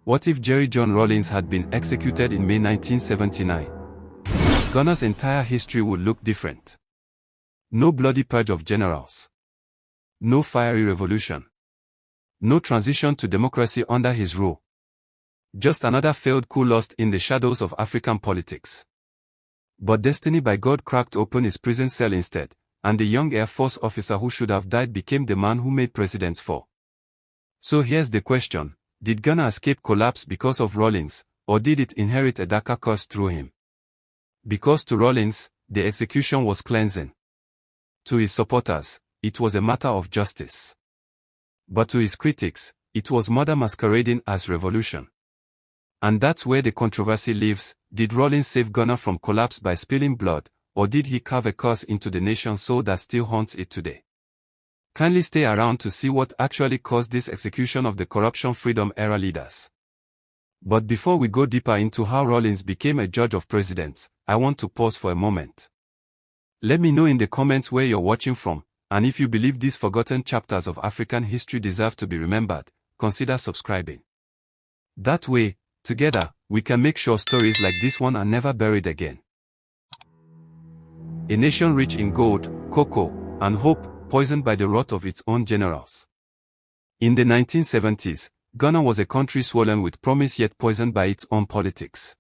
What if Jerry John Rawlings had been executed in May 1979? Ghana's entire history would look different. No bloody purge of generals. No fiery revolution. No transition to democracy under his rule. Just another failed coup lost in the shadows of African politics. But destiny by God cracked open his prison cell instead, and the young Air Force officer who should have died became the man who made presidents fall. So here's the question. Did Ghana escape collapse because of Rawlings, or did it inherit a darker curse through him? Because to Rawlings, the execution was cleansing. To his supporters, it was a matter of justice. But to his critics, it was murder masquerading as revolution. And that's where the controversy lives. Did Rawlings save Ghana from collapse by spilling blood, or did he carve a curse into the nation's soul that still haunts it today? Kindly stay around to see what actually caused this execution of the corruption freedom era leaders. But before we go deeper into how Rawlings became a judge of presidents, I want to pause for a moment. Let me know in the comments where you're watching from, and if you believe these forgotten chapters of African history deserve to be remembered, consider subscribing. That way, together, we can make sure stories like this one are never buried again. A nation rich in gold, cocoa, and hope, poisoned by the wrath of its own generals. In the 1970s, Ghana was a country swollen with promise yet poisoned by its own politics.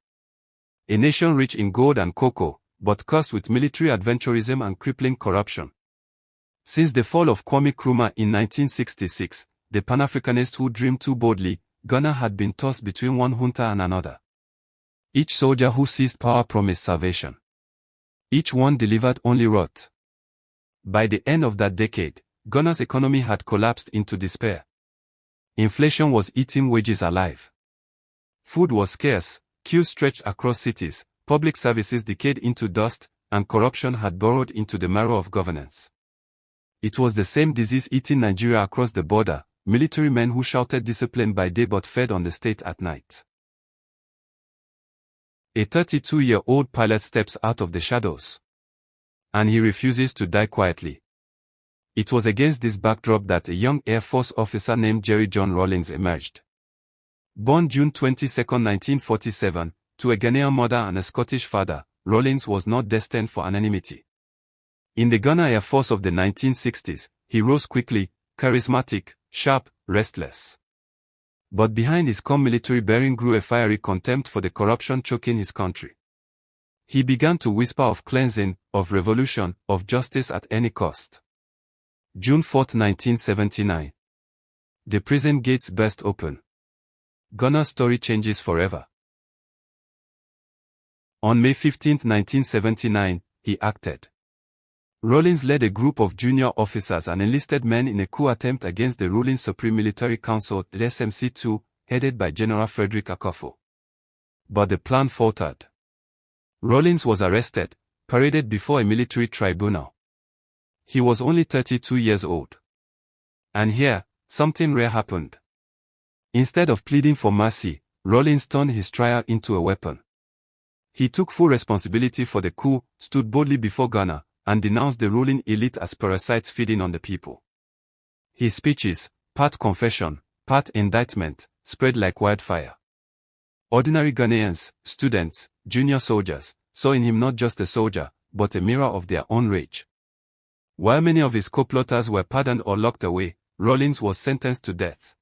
A nation rich in gold and cocoa, but cursed with military adventurism and crippling corruption. Since the fall of Kwame Nkrumah in 1966, the Pan-Africanist who dreamed too boldly, Ghana had been tossed between one junta and another. Each soldier who seized power promised salvation. Each one delivered only wrath. By the end of that decade, Ghana's economy had collapsed into despair. Inflation was eating wages alive. Food was scarce, queues stretched across cities, public services decayed into dust, and corruption had burrowed into the marrow of governance. It was the same disease eating Nigeria across the border, military men who shouted discipline by day but fed on the state at night. A 32-year-old pilot steps out of the shadows. And he refuses to die quietly. It was against this backdrop that a young Air Force officer named Jerry John Rawlings emerged. Born June 22, 1947, to a Ghanaian mother and a Scottish father, Rawlings was not destined for anonymity. In the Ghana Air Force of the 1960s, he rose quickly, charismatic, sharp, restless. But behind his calm military bearing grew a fiery contempt for the corruption choking his country. He began to whisper of cleansing, of revolution, of justice at any cost. June 4, 1979. The prison gates burst open. Ghana's story changes forever. On May 15, 1979, he acted. Rawlings led a group of junior officers and enlisted men in a coup attempt against the ruling Supreme Military Council, the SMC II, headed by General Frederick Akuffo. But the plan faltered. Rawlings was arrested, paraded before a military tribunal. He was only 32 years old. And here, something rare happened. Instead of pleading for mercy, Rawlings turned his trial into a weapon. He took full responsibility for the coup, stood boldly before Ghana, and denounced the ruling elite as parasites feeding on the people. His speeches, part confession, part indictment, spread like wildfire. Ordinary Ghanaians, students, junior soldiers, saw in him not just a soldier, but a mirror of their own rage. While many of his co-plotters were pardoned or locked away, Rawlings was sentenced to death.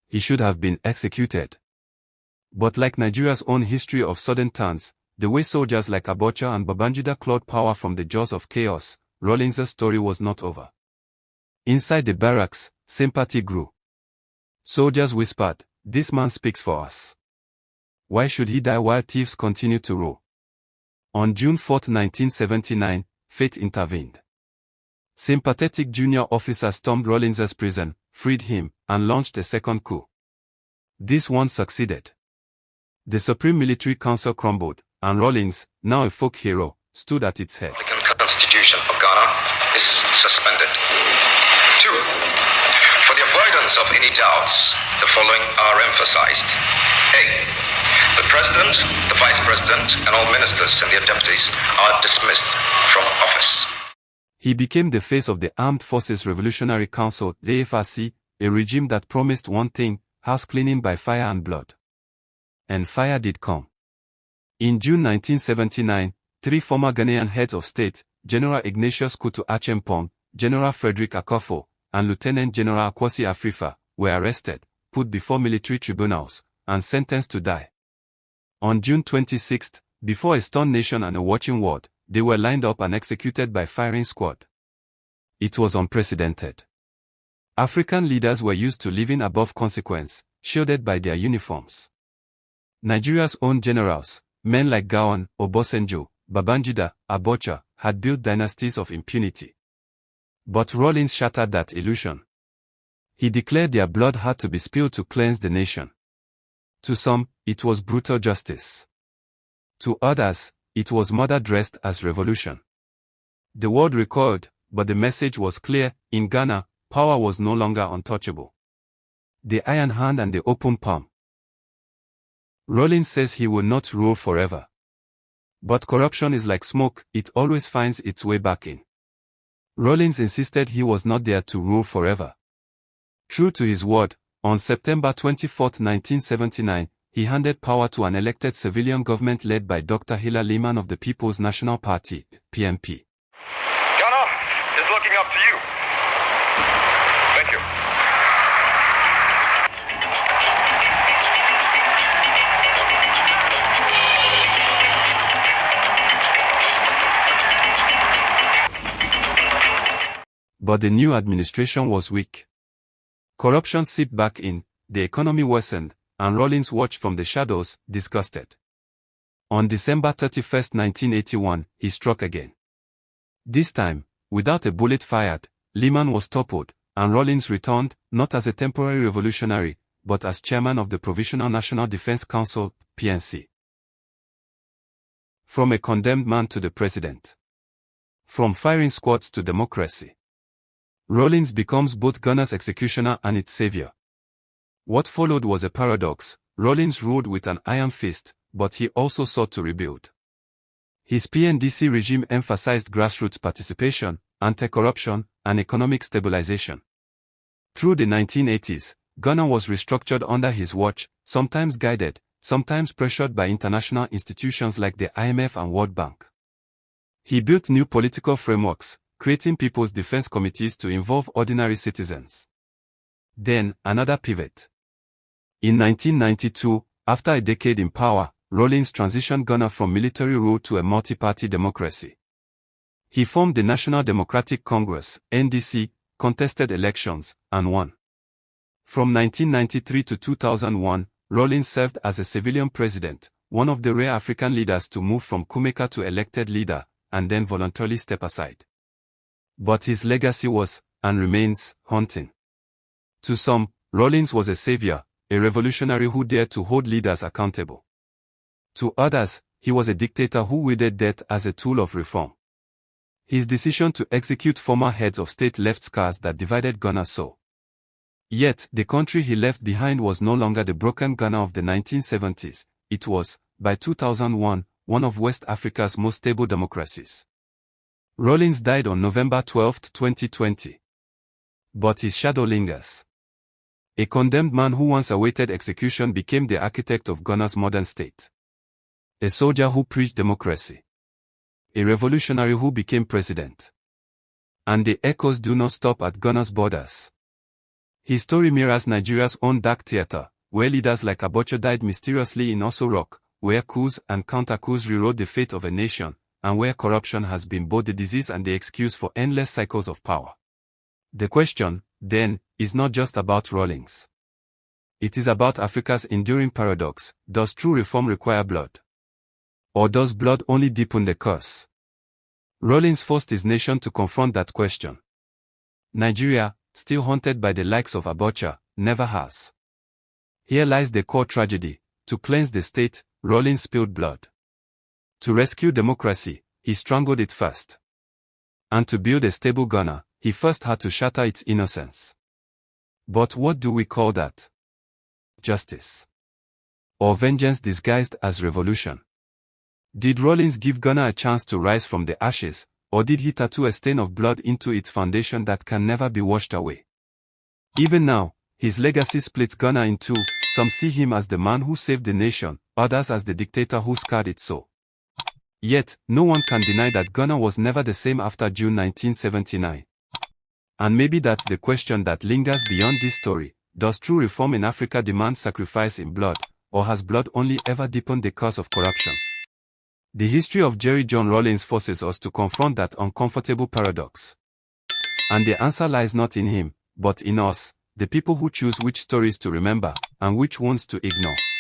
He should have been executed. But like Nigeria's own history of sudden turns, the way soldiers like Abacha and Babangida clawed power from the jaws of chaos, Rawlings' story was not over. Inside the barracks, sympathy grew. Soldiers whispered, "This man speaks for us. Why should he die while thieves continue to rule?" On June 4, 1979, fate intervened. Sympathetic junior officers stormed Rawlings' prison, freed him, and launched a second coup. This one succeeded. The Supreme Military Council crumbled, and Rawlings, now a folk hero, stood at its head. The Constitution of Ghana is suspended. 2. For the avoidance of any doubts, the following are emphasized. A. The President, the Vice President, and all ministers and their deputies are dismissed from office. He became the face of the Armed Forces Revolutionary Council, the AFRC, a regime that promised one thing: house cleaning by fire and blood. And fire did come. In June 1979, 3 former Ghanaian heads of state, General Ignatius Kutu Achempong, General Frederick Akuffo, and Lieutenant General Kwasi Afrifa, were arrested, put before military tribunals, and sentenced to die. On June 26, before a stunned nation and a watching world, they were lined up and executed by firing squad. It was unprecedented. African leaders were used to living above consequence, shielded by their uniforms. Nigeria's own generals, men like Gowon, Obasanjo, Babangida, Abacha, had built dynasties of impunity. But Rawlings shattered that illusion. He declared their blood had to be spilled to cleanse the nation. To some, it was brutal justice. To others, it was murder dressed as revolution. The world recoiled, but the message was clear: in Ghana, power was no longer untouchable. The iron hand and the open palm. Rawlings says he will not rule forever. But corruption is like smoke, it always finds its way back in. Rawlings insisted he was not there to rule forever. True to his word, on September 24, 1979, he handed power to an elected civilian government led by Dr. Hila Liman of the People's National Party, PNP. Ghana is looking up to you. Thank you. But the new administration was weak. Corruption seeped back in, the economy worsened, and Rawlings watched from the shadows, disgusted. On December 31, 1981, he struck again. This time, without a bullet fired, Liman was toppled, and Rawlings returned, not as a temporary revolutionary, but as chairman of the Provisional National Defense Council, PNC. From a condemned man to the president. From firing squads to democracy. Rawlings becomes both Ghana's executioner and its savior. What followed was a paradox. Rawlings ruled with an iron fist, but he also sought to rebuild. His PNDC regime emphasized grassroots participation, anti-corruption, and economic stabilization. Through the 1980s, Ghana was restructured under his watch, sometimes guided, sometimes pressured by international institutions like the IMF and World Bank. He built new political frameworks, creating People's Defense Committees to involve ordinary citizens. Then, another pivot. In 1992, after a decade in power, Rawlings transitioned Ghana from military rule to a multi-party democracy. He formed the National Democratic Congress, NDC, contested elections, and won. From 1993 to 2001, Rawlings served as a civilian president, one of the rare African leaders to move from coup-maker to elected leader, and then voluntarily step aside. But his legacy was, and remains, haunting. To some, Rawlings was a savior, a revolutionary who dared to hold leaders accountable. To others, he was a dictator who wielded death as a tool of reform. His decision to execute former heads of state left scars that divided Ghana so. Yet, the country he left behind was no longer the broken Ghana of the 1970s, it was, by 2001, one of West Africa's most stable democracies. Rawlings died on November 12, 2020. But his shadow lingers. A condemned man who once awaited execution became the architect of Ghana's modern state. A soldier who preached democracy. A revolutionary who became president. And the echoes do not stop at Ghana's borders. His story mirrors Nigeria's own dark theater, where leaders like Abacha died mysteriously in Oso Rock, where coups and counter-coups rewrote the fate of a nation, and where corruption has been both the disease and the excuse for endless cycles of power. The question, then, is not just about Rawlings. It is about Africa's enduring paradox: does true reform require blood? Or does blood only deepen the curse? Rawlings forced his nation to confront that question. Nigeria, still haunted by the likes of Abacha, never has. Here lies the core tragedy: to cleanse the state, Rawlings spilled blood. To rescue democracy, he strangled it first. And to build a stable Ghana, he first had to shatter its innocence. But what do we call that? Justice. Or vengeance disguised as revolution? Did Rawlings give Ghana a chance to rise from the ashes, or did he tattoo a stain of blood into its foundation that can never be washed away? Even now, His legacy splits Ghana in two. Some see him as the man who saved the nation, others as the dictator who scarred it so. Yet, no one can deny that Ghana was never the same after June 1979. And maybe that's the question that lingers beyond this story. Does true reform in Africa demand sacrifice in blood, or has blood only ever deepened the cause of corruption? The history of Jerry John Rawlings forces us to confront that uncomfortable paradox. And the answer lies not in him, but in us, the people who choose which stories to remember, and which ones to ignore.